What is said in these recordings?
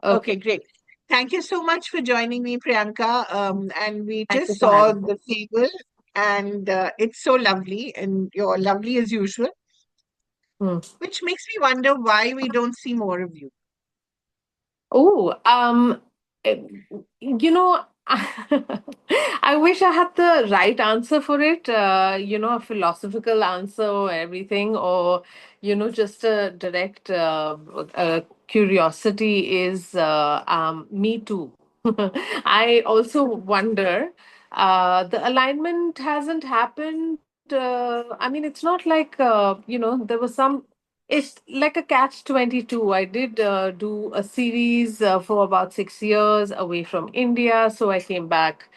Okay. Okay, great. Thank you so much for joining me, Priyanka. And we Thank you just for saw having me. the table, and it's so lovely, and you're lovely as usual, Hmm. which makes me wonder why we don't see more of you. Oh, eh, you know, I wish I had the right answer for it, a philosophical answer or everything, or, just a direct curiosity is me too. I also wonder, the alignment hasn't happened. I mean, it's not like, there was some. It's like a catch 22. I did do a series for about 6 years away from India. So I came back,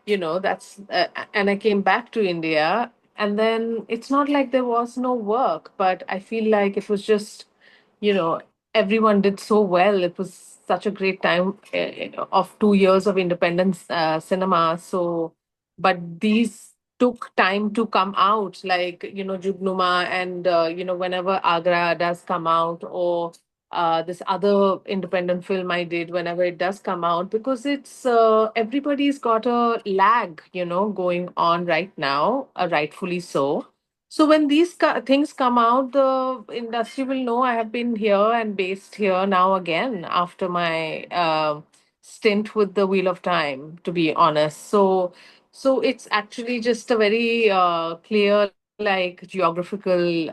and I came back to India. And then it's not like there was no work, but I feel like it was just, you know, everyone did so well. It was such a great time of 2 years of independence cinema. So, but these took time to come out, like, Jugnuma, and, whenever Agra does come out, or this other independent film I did, whenever it does come out, because it's everybody's got a lag, going on right now, rightfully so. So when these things come out, the industry will know I have been here and based here now again after my stint with the Wheel of Time, to be honest. So it's actually just a very clear, like, geographical,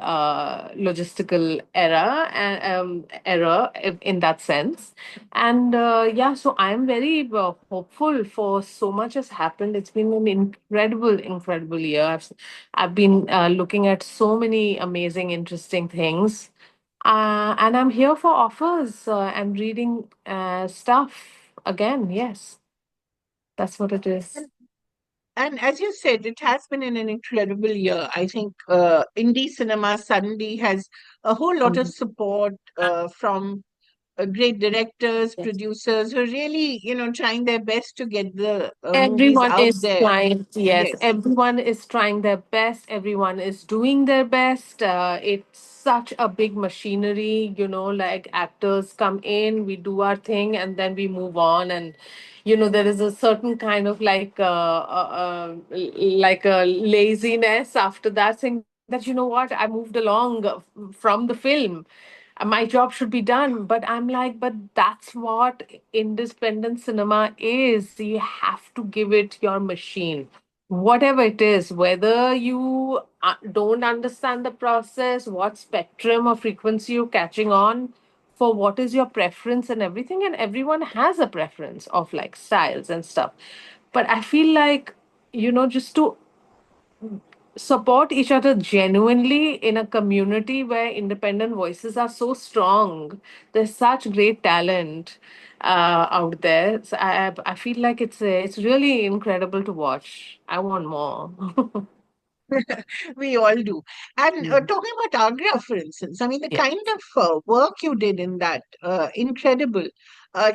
logistical error in that sense. And yeah, so I'm very hopeful for so much has happened. It's been an incredible year. I've been looking at so many amazing, interesting things. And I'm here for offers and reading stuff again. Yes, that's what it is. And, and as you said, it has been an incredible year. I think indie cinema suddenly has a whole lot of Um, support from great directors, yes. producers who are really, trying their best to get the movies Everyone out is there. trying, yes, Yes. everyone is trying their best. Everyone is doing their best. It's such a big machinery, like actors come in, we do our thing, and then we move on. And, there is a certain kind of like a laziness after that, saying that, what, I moved along from the film, my job should be done. But I'm like, but that's what independent cinema is. You have to give it your machine, whatever it is, whether you don't understand the process, what spectrum or frequency you're catching on, for what is your preference and everything. And everyone has a preference of like styles and stuff. But I feel like, just to support each other genuinely in a community where independent voices are so strong. There's such great talent out there. So I feel like it's really incredible to watch. I want more. We all do. And Mm. talking about Agra, for instance, I mean, the Yeah. kind of work you did in that, incredible,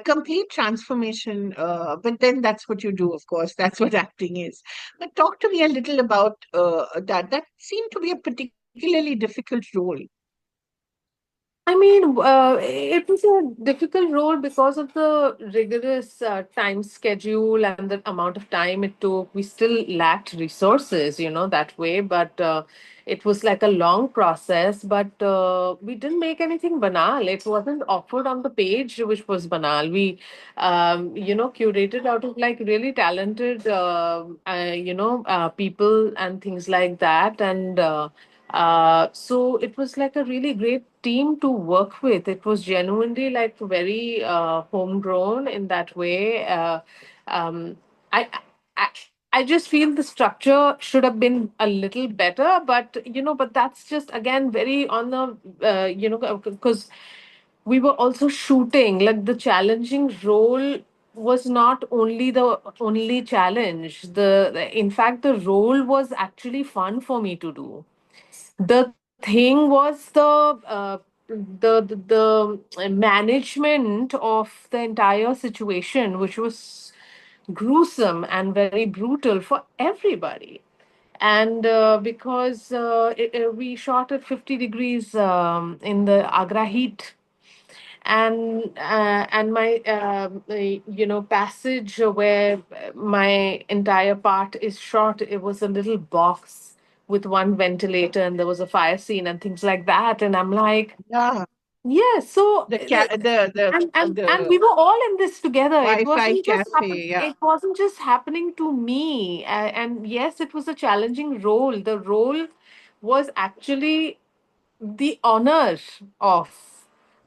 complete transformation. But then that's what you do, of course. That's what acting is. But talk to me a little about that. That seemed to be a particularly difficult role. I mean, it was a difficult role because of the rigorous time schedule and the amount of time it took. We still lacked resources, that way, but it was like a long process. But we didn't make anything banal. It wasn't offered on the page, which was banal. We, curated out of like really talented, people and things like that. And so it was like a really great team to work with. It was genuinely like very homegrown in that way. Um, I, I I just feel the structure should have been a little better, but but that's just again very on the because we were also shooting. Like the challenging role was not only the only challenge. In fact, the role was actually fun for me to do. The thing was the management of the entire situation, which was gruesome and very brutal for everybody. And because we shot at 50 degrees in the Agra heat, and my passage where my entire part is shot, it was a little box with one ventilator, and there was a fire scene and things like that, and I'm like, Yeah, yeah, so and we were all in this together. It Wi-Fi wasn't just happen. cafe. Yeah, It wasn't just happening to me. And yes, it was a challenging role. The role was actually the honor of,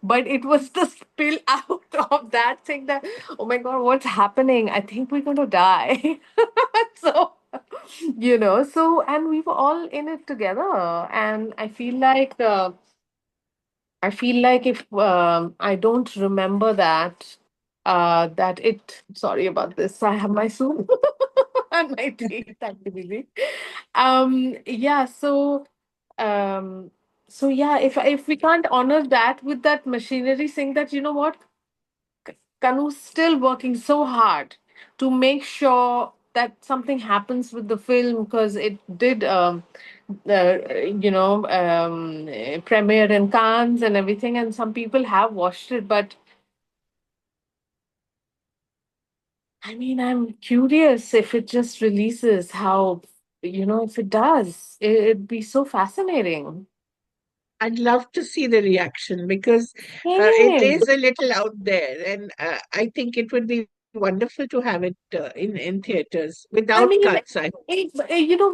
but it was the spill out of that thing that, oh my God, what's happening? I think we're going to die. So, and we were all in it together. And I feel like if I don't remember that, sorry about this, I have my soup and my tea, thank you, Lily. Yeah, um, yeah, if we can't honor that with that machinery, saying that, you know what, Kanu's still working so hard to make sure that something happens with the film because it did, premiere in Cannes and everything, and some people have watched it. But I mean, I'm curious if it just releases, how, if it does, it'd be so fascinating. I'd love to see the reaction because it Same. is a little out there, and I think it would be wonderful to have it in theaters I without mean, cuts. I hope.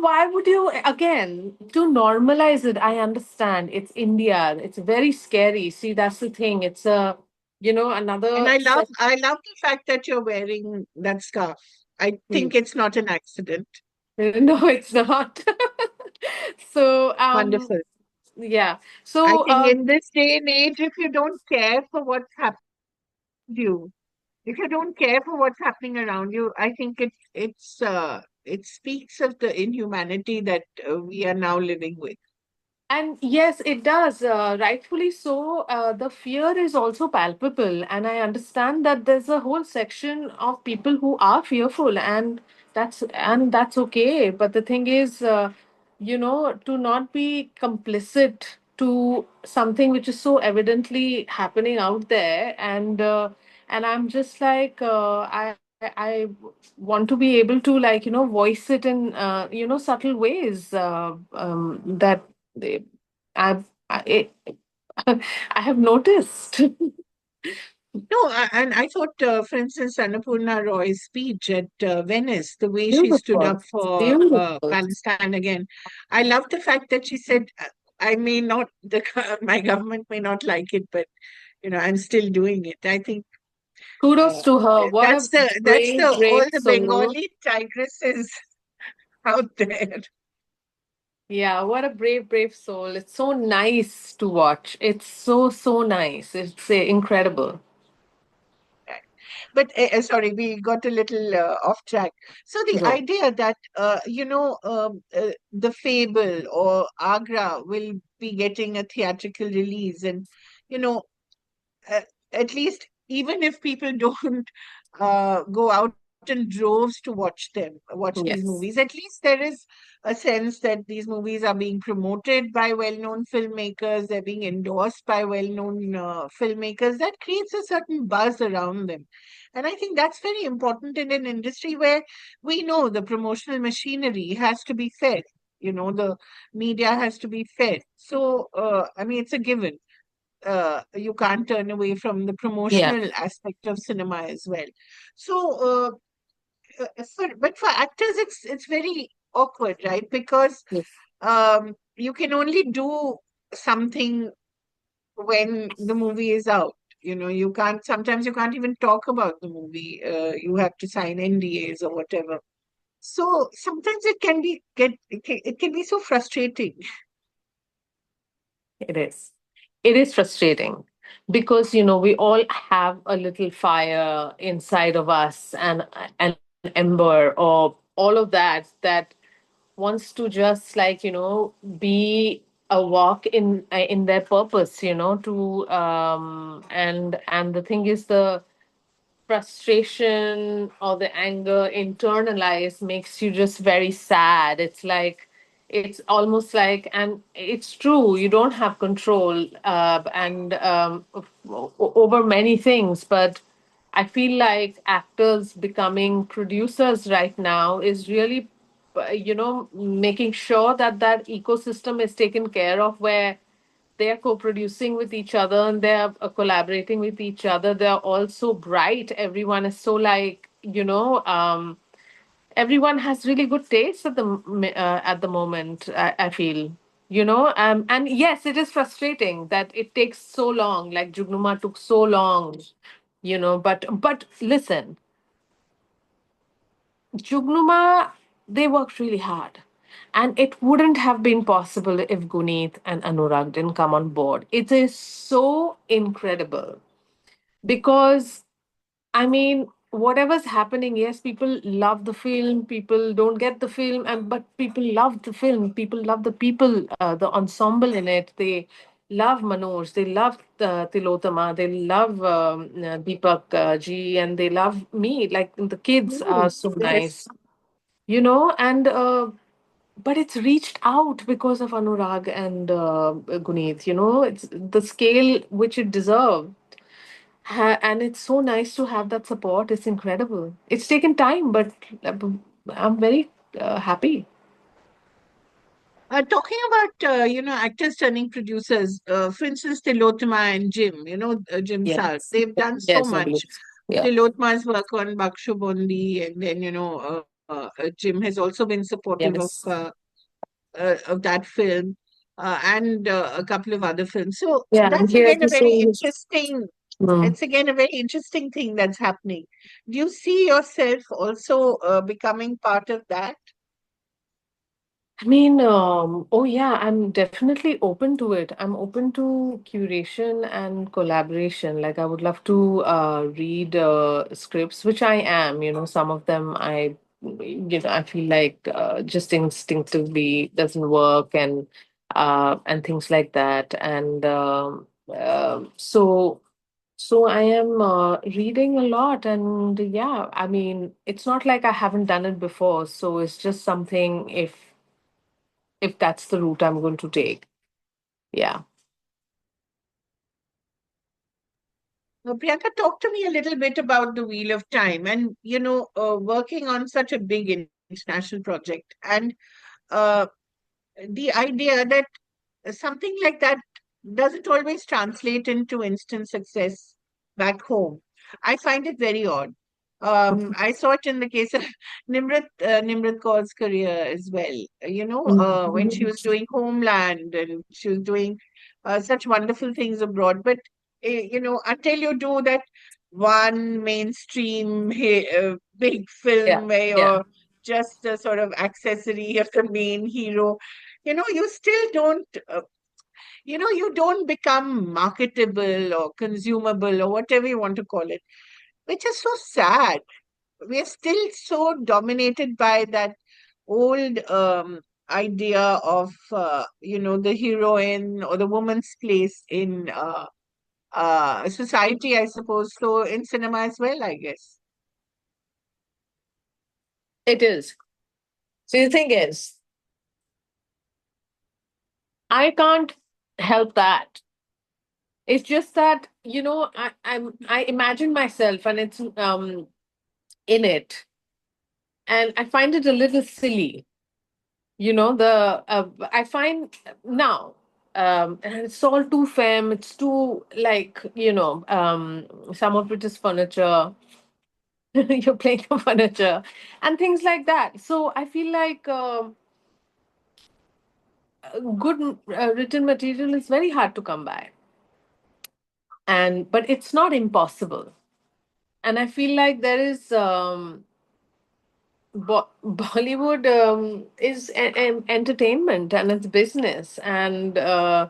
why would you, again, to normalize it? I understand it's India, it's very scary. See, that's the thing. It's And another set. I love the fact that you're wearing that scarf. I Hmm. think it's not an accident. No, it's not. So, Wonderful. yeah. I So, think in this day and age, if you don't care for what's happening around you, if you don't care for what's happening around you, I think it speaks of the inhumanity that we are now living with. And yes, it does. Rightfully so. The fear is also palpable, and I understand that there's a whole section of people who are fearful, and that's okay. But the thing is, to not be complicit to something which is so evidently happening out there, and I'm just like, I want to be able to, like, voice it in subtle ways, that I I have noticed. No, and I thought, for instance, Annapurna Roy's speech at Venice, the way she stood Beautiful, up for beautiful. Palestine again, I love the fact that she said, "I may not, my government may not like it, but I'm still doing it." I think Kudos uh, to her. What a that's the brave, all brave the soul. Bengali tigresses out there. Yeah, what a brave, brave soul. It's so nice to watch. It's so, so nice. It's incredible. But sorry, we got a little off track. So the No. idea that the Fable or Agra will be getting a theatrical release, and you know, uh, at least even if people don't go out in droves to watch these movies, Yes. at least there is a sense that these movies are being promoted by well-known filmmakers, they're being endorsed by well-known filmmakers. That creates a certain buzz around them. And I think that's very important in an industry where we know the promotional machinery has to be fed. The media has to be fed. So, I mean, it's a given. You can't turn away from the Yeah. promotional aspect of cinema as well. So, but for actors, it's very awkward, right? Because Yes. you can only do something when the movie is out. You can't. Sometimes you can't even talk about the movie. You have to sign NDAs or whatever. So sometimes it can be so frustrating. It is. It is frustrating because, we all have a little fire inside of us, and an ember, or all of that wants to just, like, be a walk in their purpose, to and the thing is, the frustration or the anger internalized makes you just very sad. It's like, It's almost like, and it's true, you don't have control and over many things, but I feel like actors becoming producers right now is really, making sure that that ecosystem is taken care of, where they are co-producing with each other and they are collaborating with each other. They are all so bright. Everyone is so like, everyone has really good taste at the moment. I feel, and yes, it is frustrating that it takes so long. Like Jugnuma took so long, but listen, Jugnuma, they worked really hard. And it wouldn't have been possible if Guneet and Anurag didn't come on board. It is so incredible because, I mean, whatever's happening, yes, people love the film, people don't get the film, and but people love the film, people love the people, the ensemble in it. They love Manoj, they love Tilotama, they love Deepak ji, and they love me. Like the kids are Mm, so yes. nice, and but it's reached out because of Anurag and Guneet. It's the scale which it deserved. And it's so nice to have that support. It's incredible. It's taken time, but uh, I'm very happy. Talking about actors turning producers, for instance, Tilotma and Jim, Jim Sar, Yes. they've done so Yes, much. obviously. Yeah. Tilotma's work on Bakshu Bondi, and then Jim has also been supportive Yes. of that film, and a couple of other films. So Yeah, I'm that's here again a to very say his. interesting. Mm. It's again a very interesting thing that's happening. Do you see yourself also becoming part of that? I mean, oh yeah, I'm definitely open to it. I'm open to curation and collaboration. Like, I would love to read scripts, which I am. Some of them I feel like just instinctively doesn't work, and things like that. And so I am reading a lot, and yeah, I mean, it's not like I haven't done it before. So it's just something, if that's the route I'm going to take. Yeah. Priyanka, talk to me a little bit about the Wheel of Time and, working on such a big international project and uh, the idea that something like that doesn't always translate into instant success back home. I find it very odd. I saw it in the case of Nimrat Kaur's career as well. When she Mhm. was doing Homeland and she was doing such wonderful things abroad. But, until you do that one mainstream big Yeah. film where Yeah. you're just a sort of accessory of the main hero, you still don't you don't become marketable or consumable or whatever you want to call it, which is so sad. We're still so dominated by that old idea of the heroine or the woman's place in society, I suppose, so in cinema as well, I guess. It is. So the thing is, I can't help that. It's just that, I imagine myself and it's in it, and I find it a little silly. The I find now, and it's all too femme. It's too, like, some of it is furniture. You're playing the furniture and things like that. So I feel like good written material is very hard to come by, and but it's not impossible. And I feel like there is Bollywood is entertainment and it's business, and I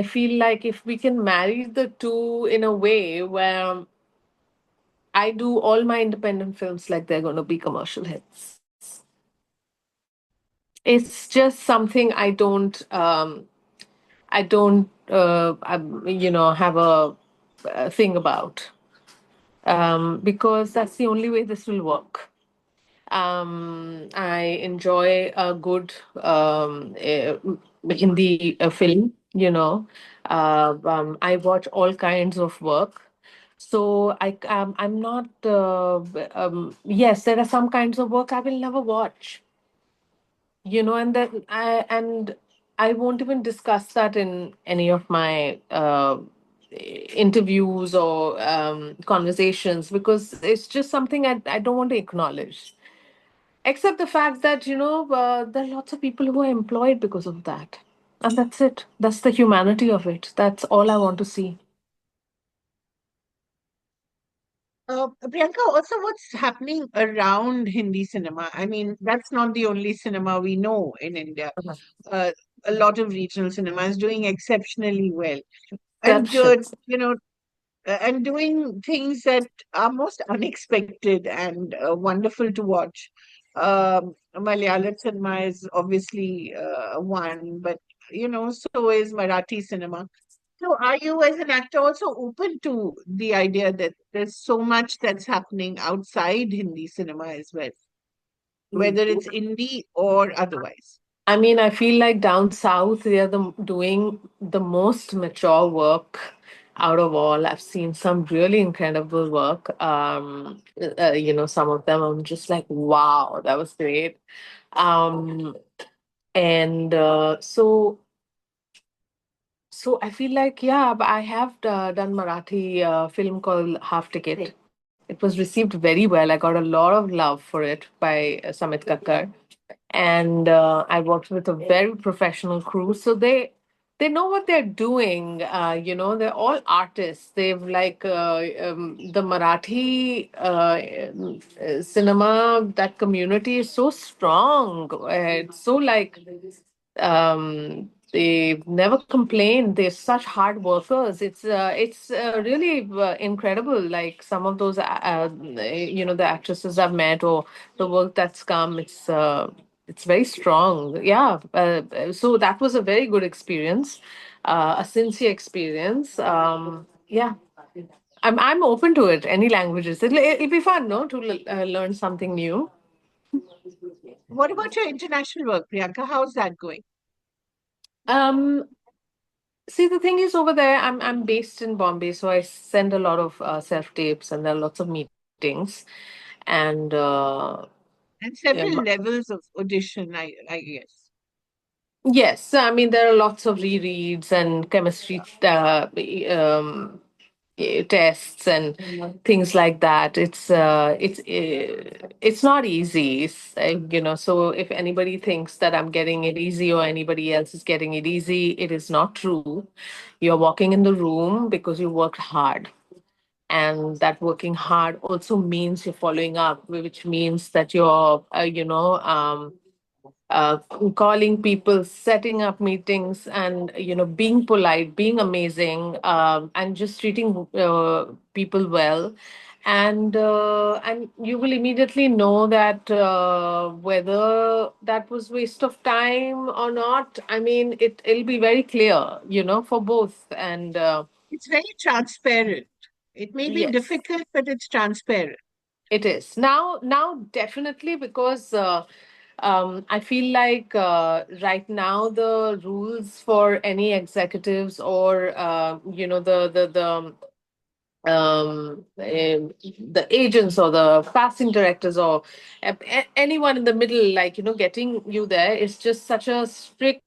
feel like if we can marry the two in a way where I do all my independent films like they're going to be commercial hits. It's just something I don't have a thing about, because that's the only way this will work. I enjoy a good Hindi film, you know. I watch all kinds of work. So I'm not, yes, there are some kinds of work I will never watch, and I won't even discuss that in any of my interviews or conversations, because it's just something I don't want to acknowledge, except the fact that there are lots of people who are employed because of that, and that's it. That's the humanity of it. That's all I want to see. Priyanka, also what's happening around Hindi cinema? I mean, that's not the only cinema we know in India. Uh-huh. Uh, a lot of regional cinema is doing exceptionally well, and Exceptions. and doing things that are most unexpected and wonderful to watch. Malayalam cinema is obviously one, but so is Marathi cinema. So, are you as an actor also open to the idea that there's so much that's happening outside Hindi cinema as well, whether it's indie or otherwise? I mean, I feel like down south they are doing the most mature work out of all. I've seen some really incredible work. Some of them I'm just like, wow, that was great. Um, and so I feel like, yeah, but I have done Marathi film called Half Ticket. It was received very well. I got a lot of love for it by Samit Kakkar, and I worked with a very professional crew. So they know what they're doing. They're all artists. They've like the Marathi cinema. That community is so strong. It's so like they never complain. They're such hard workers. It's really incredible. Like some of those the actresses I've met or the work that's come. It's very strong. Yeah. So that was a very good experience, a sincere experience. Yeah. I'm open to it. Any languages. It'll be fun, no, to learn something new. What about your international work, Priyanka? How's that going? Um, See, the thing is over there, I'm based in Bombay, so I send a lot of self tapes, and there are lots of meetings, and And yeah, several levels of audition, I guess. yes, I mean there are lots of rereads and chemistry tests and things like that. It's not easy. So if anybody thinks that I'm getting it easy or anybody else is getting it easy, it is not true. You're walking in the room because you worked hard, and that working hard also means you're following up, which means that you're uh, calling people, setting up meetings, and being polite, being amazing, and just treating people well, and you will immediately know that whether that was waste of time or not. I mean, it'll be very clear, for both, and It's very transparent. It may be yes. difficult, but it's transparent. It is now definitely, because I feel like right now the rules for any executives or the agents or the casting directors or anyone in the middle, like getting you there is just such a strict,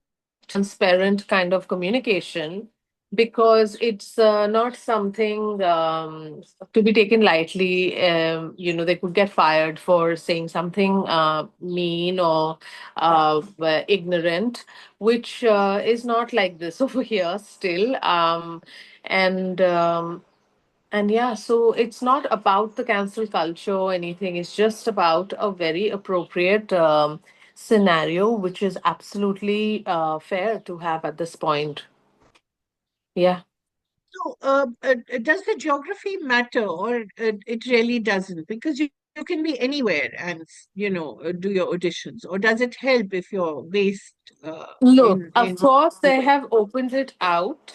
transparent kind of communication, because it's not something to be taken lightly. They could get fired for saying something mean or ignorant, which is not like this over here still. And and yeah, so it's not about the cancel culture or anything. It's just about a very appropriate scenario, which is absolutely fair to have at this point. Yeah. So, does the geography matter, or it really doesn't? Because you can be anywhere and do your auditions, or does it help if you're based Look, in of course, they have opened it out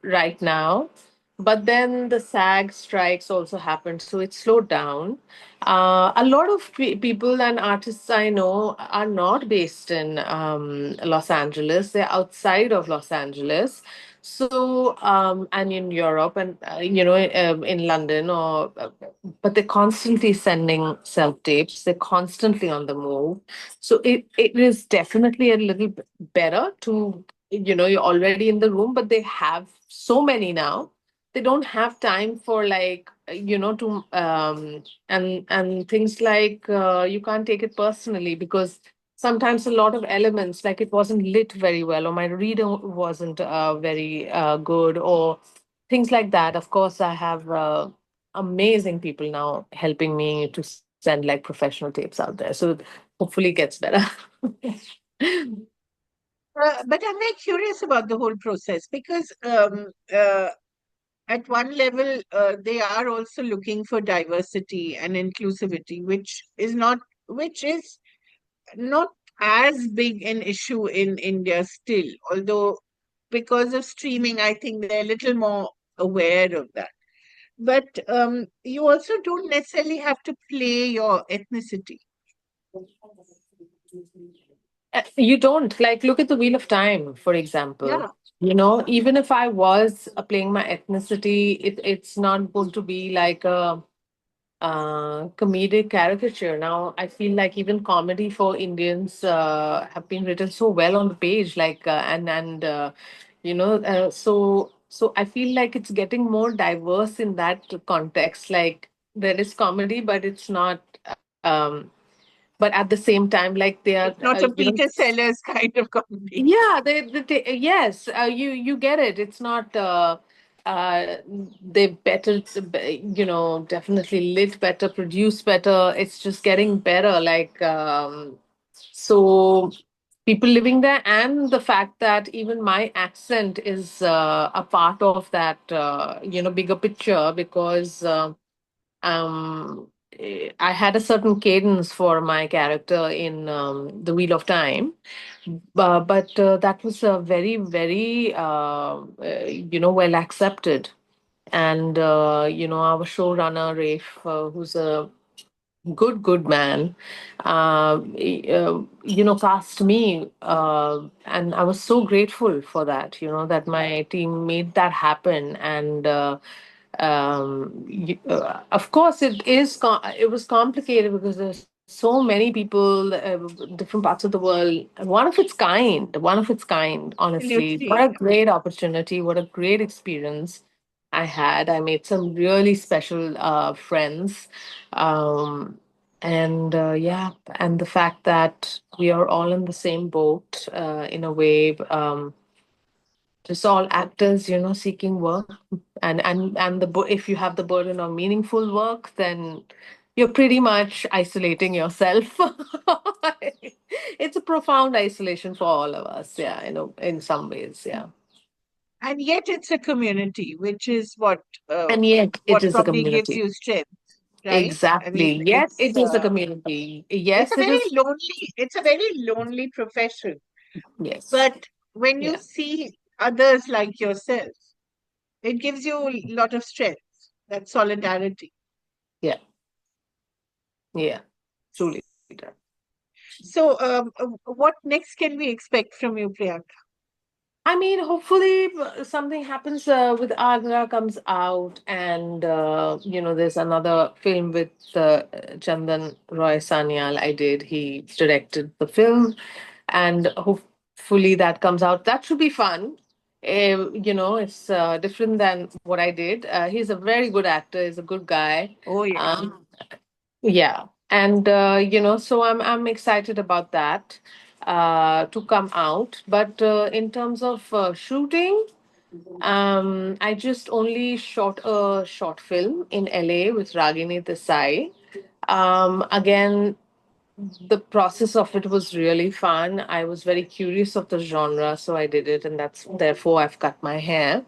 right now. but then the SAG strikes also happened, so it slowed down. A lot of people and artists I know are not based in Los Angeles. They're outside of Los Angeles. So, and in Europe and, in London, but they're constantly sending self tapes. They're constantly on the move. So it is definitely a little better to, you're already in the room, but they have so many now. They don't have time for, like, to and things like, you can't take it personally, because sometimes a lot of elements, like it wasn't lit very well, or my reader wasn't very good, or things like that. Of course, I have amazing people now helping me to send like professional tapes out there, so hopefully it gets better. But I'm very curious about the whole process because at one level, they are also looking for diversity and inclusivity, which is not as big an issue in India still. Although because of streaming, I think they're a little more aware of that. But you also don't necessarily have to play your ethnicity. You don't, like, look at the Wheel of Time, for example. Yeah, Even if I was playing my ethnicity, it's not going to be like a comedic caricature. Now, I feel like even comedy for Indians have been written so well on the page, like, so I feel like it's getting more diverse in that context. Like, there is comedy, but it's not. But at the same time, like, they are, it's not a Peter Sellers kind of comedy. yeah, yes, you get it. It's not. They better, definitely lit better, produced better. It's just getting better. Like, so people living there, and the fact that even my accent is a part of that, bigger picture, because I had a certain cadence for my character in The Wheel of Time, but that was very, very, well accepted. And, our showrunner, Rafe, who's a good man, cast me, and I was so grateful for that, that my team made that happen. And of course, it was complicated, because there's so many people, different parts of the world, one of its kind, honestly. What Absolutely. a great opportunity, what a great experience I had. I made some really special friends. um, and yeah, and the fact that we are all in the same boat, in a way, just all actors, seeking work, and if you have the burden of meaningful work, then you're pretty much isolating yourself. It's a profound isolation for all of us, yeah, in some ways, yeah. And yet it's a community, which is And yet it what is a probably gives community. you strength, right? I mean, Exactly. Yet it is a community. it's a Yes, it very is. lonely profession. Yes. But when you Yeah. see others like yourself, it gives you a lot of strength, that solidarity. Yeah. Yeah. Truly does. So, what next can we expect from you, Priyanka? I mean, hopefully something happens with Agra comes out, and there's another film with Chandan Roy Sanyal. I did. He directed the film, and hopefully that comes out. That should be fun. It's different than what I did. He's a very good actor. He's a good guy. Oh, yes. Yeah, and so I'm excited about that to come out. But in terms of shooting, I just only shot a short film in LA with Ragini Desai. Again, the process of it was really fun. I was very curious of the genre, so I did it, and that's therefore I've cut my hair.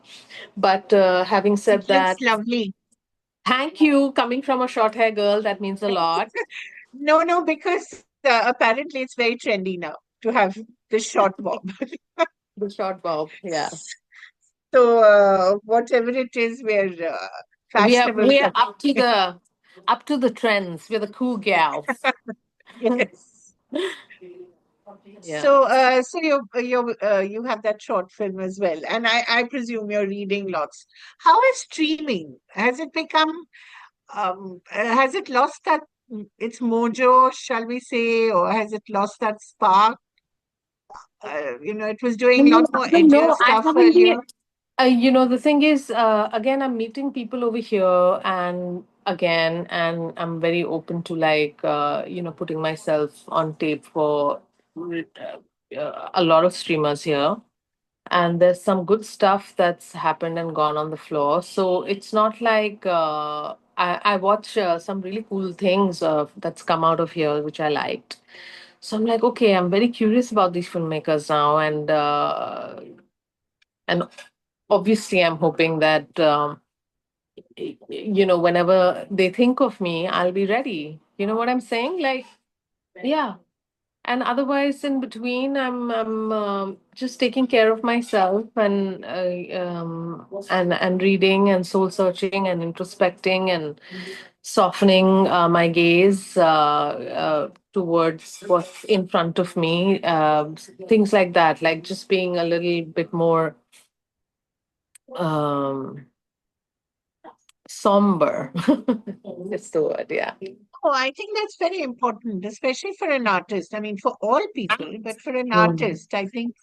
But having It said looks that, lovely. thank you. Coming from a short hair girl, that means a lot. No, no, because apparently it's very trendy now to have the short bob. The short bob, yeah. So whatever it is, we're fashionable. We are up to the trends. We're the cool gals. Yes. Yeah. So you have that short film as well, and I presume you're reading lots. How is streaming? Has it become has it lost that its mojo, shall we say, or has it lost that spark? It was doing a lot more I don't edgier know. I stuff haven't earlier. been. The thing is, again, I'm meeting people over here and again, and I'm very open to like, putting myself on tape for a lot of streamers here. And there's some good stuff that's happened and gone on the floor. So it's not like I watch some really cool things that's come out of here, which I liked. So I'm like, okay, I'm very curious about these filmmakers now, and obviously I'm hoping that whenever they think of me, I'll be ready. You know what I'm saying? Like, yeah. And otherwise, in between, I'm just taking care of myself and reading and soul searching and introspecting and softening my gaze towards what's in front of me. Things like that, like just being a little bit more um, somber. It's the word, yeah. Oh, I think that's very important, especially for an artist. I mean, for all people, but for an Mm. artist, I think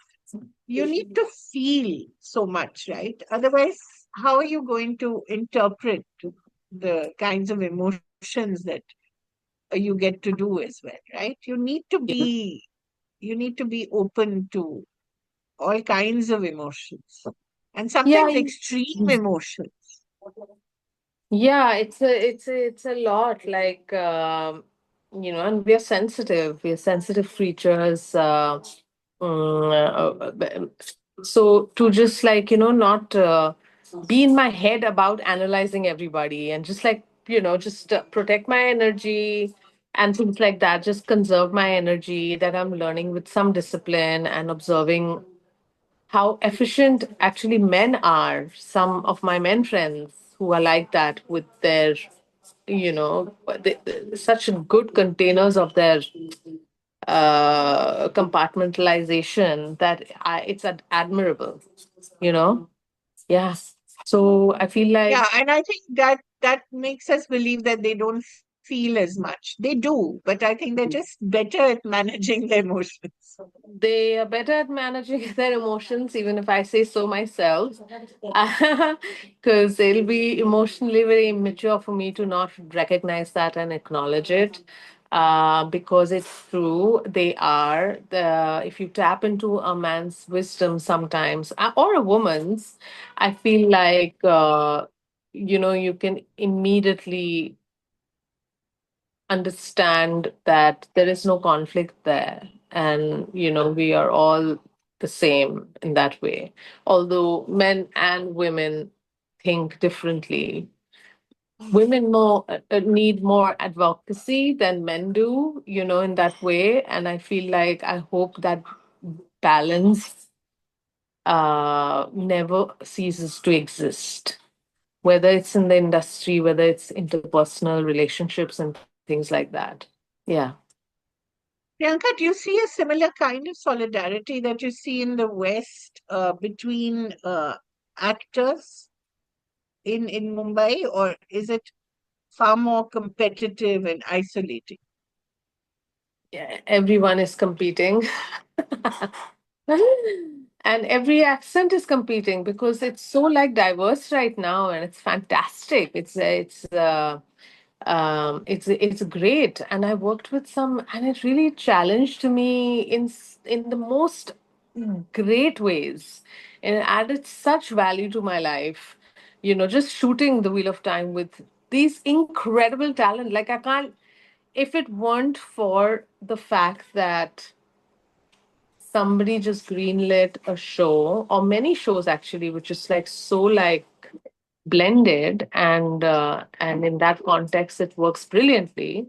you need to feel so much, right? Otherwise, how are you going to interpret the kinds of emotions that you get to do as well, right? You need to be open to all kinds of emotions and Yeah, sometimes extreme emotions. yeah, it's a lot like and we are sensitive. We are sensitive creatures. So to just like not be in my head about analyzing everybody and just like just protect my energy and things like that. Just conserve my energy that I'm learning with some discipline and observing how efficient actually men are. Some of my men friends who are like that with their, such good containers of their compartmentalization that it's admirable, you know? Yeah. So I feel like Yeah, and I think that makes us believe that they don't feel as much. They do, but I think they're just better at managing their emotions. they are better at managing their emotions, even if I say so myself. Because it'll be emotionally very immature for me to not recognize that and acknowledge it. Because it's true, they are the. If you tap into a man's wisdom, sometimes or a woman's, I feel like you can immediately understand that there is no conflict there, and we are all the same in that way, although men and women think differently. Women need more advocacy than men do, in that way, and I feel like I hope that balance never ceases to exist, whether it's in the industry, whether it's interpersonal relationships and things like that. Yeah. Priyanka, do you see a similar kind of solidarity that you see in the West between actors in Mumbai, or is it far more competitive and isolating? Yeah, everyone is competing. And every accent is competing because it's so like diverse right now and it's fantastic. It's great, and I worked with some, and it really challenged me in the most great ways, and it added such value to my life. Just shooting the Wheel of Time with these incredible talent. Like I can't, if it weren't for the fact that somebody just greenlit a show or many shows actually, which is like so like blended, and in that context it works brilliantly,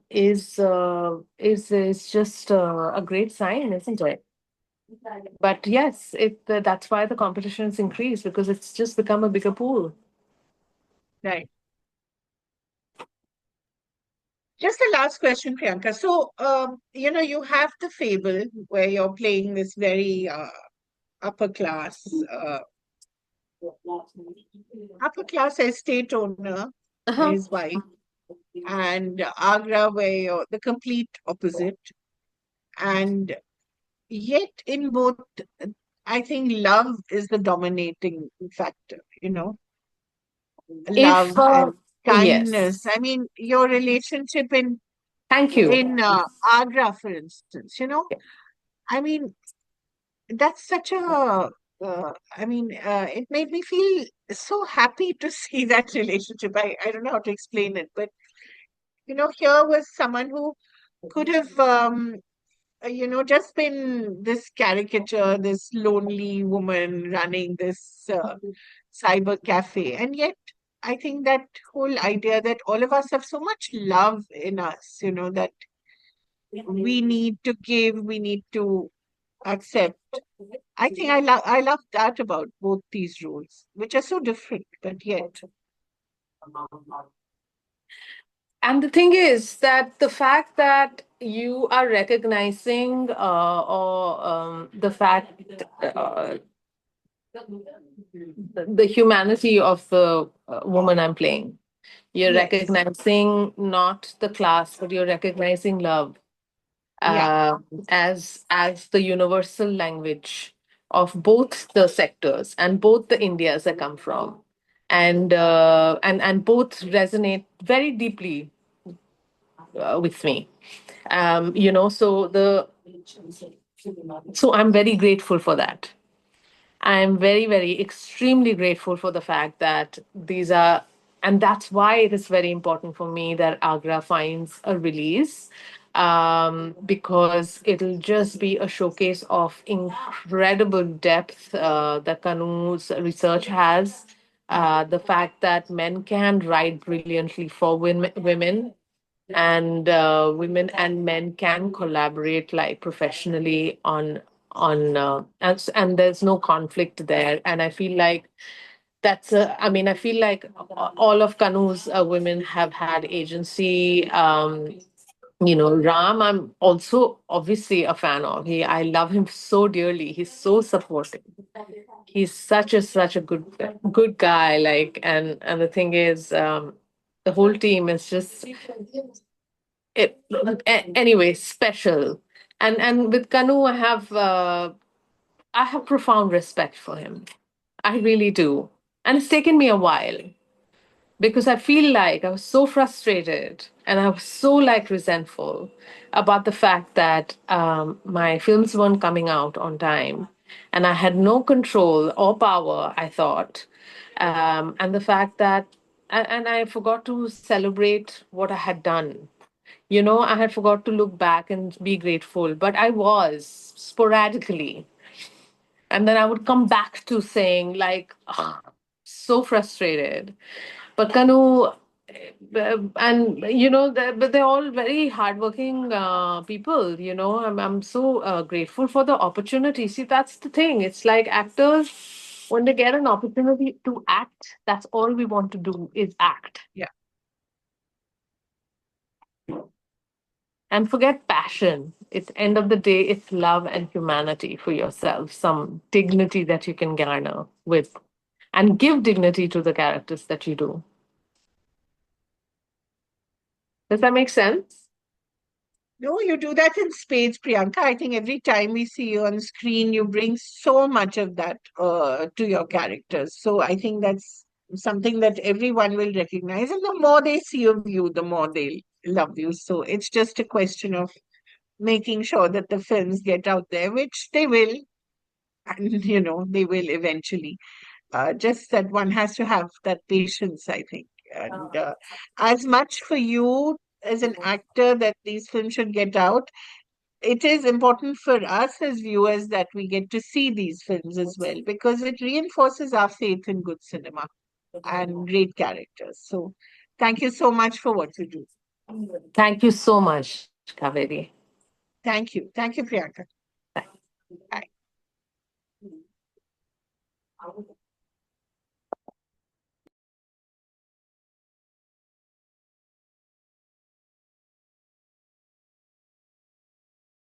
is just a great sign, isn't it? But yes, that's why the competition's increased, because it's just become a bigger pool. Right. Just the last question, Priyanka. So, you have the fable where you're playing this very upper class, uh, upper class estate owner and Uh-huh. his wife, and Agra, where you're the complete opposite. And yet, in both, I think love is the dominating factor, If love and kindness. Yes, I mean, your relationship in thank you. in uh, Agra, for instance, I mean, that's such a. I mean, it made me feel so happy to see that relationship. I don't know how to explain it, but here was someone who could have just been this caricature, this lonely woman running this cyber cafe. And yet, I think that whole idea that all of us have so much love in us, that we need to give, we need to accept. I love that about both these roles, which are so different, but yet, And the thing is that the fact that you are recognizing, or the fact, the humanity of the woman I'm playing, you're yes, recognizing not the class, but you're recognizing love, yeah, uh, as the universal language of both the sectors and both the Indias I come from, and both resonate very deeply with me. So I'm very grateful for that. I'm very, very, extremely grateful for the fact that these are, and that's why it is very important for me that Agra finds a release, because it'll just be a showcase of incredible depth that Kanu's research has. The fact that men can write brilliantly for women, and women and men can collaborate like professionally and there's no conflict there. And I feel like I mean, I feel like all of Kanu's women have had agency. Ram, I'm also obviously a fan of. I love him so dearly. He's so supportive. He's such a good guy. Like, and the thing is, the whole team is just anyway special. And with Kanu, I have profound respect for him. I really do. And it's taken me a while, because I feel like I was so frustrated and I was so like resentful about the fact that my films weren't coming out on time, and I had no control or power, I thought. And the fact that, and I forgot to celebrate what I had done. I had forgot to look back and be grateful, but I was sporadically. And then I would come back to saying, like, "Ugh, so frustrated." But Kanu, and but they're all very hardworking people. I'm so grateful for the opportunity. See, that's the thing. It's like actors, when they get an opportunity to act, that's all we want to do is act. yeah. And forget passion. It's end of the day, it's love and humanity for yourself, some dignity that you can garner with, and give dignity to the characters that you do. Does that make sense? No, you do that in spades, Priyanka. I think every time we see you on screen, you bring so much of that to your characters. So I think that's something that everyone will recognize. And the more they see of you, the more they'll love you. So it's just a question of making sure that the films get out there, which they will, and they will eventually. Just that one has to have that patience, I think. And as much for you as an actor that these films should get out, it is important for us as viewers that we get to see these films as well, because it reinforces our faith in good cinema and great characters. So, thank you so much for what you do. Thank you so much, Kaveri. Thank you. Thank you, Priyanka.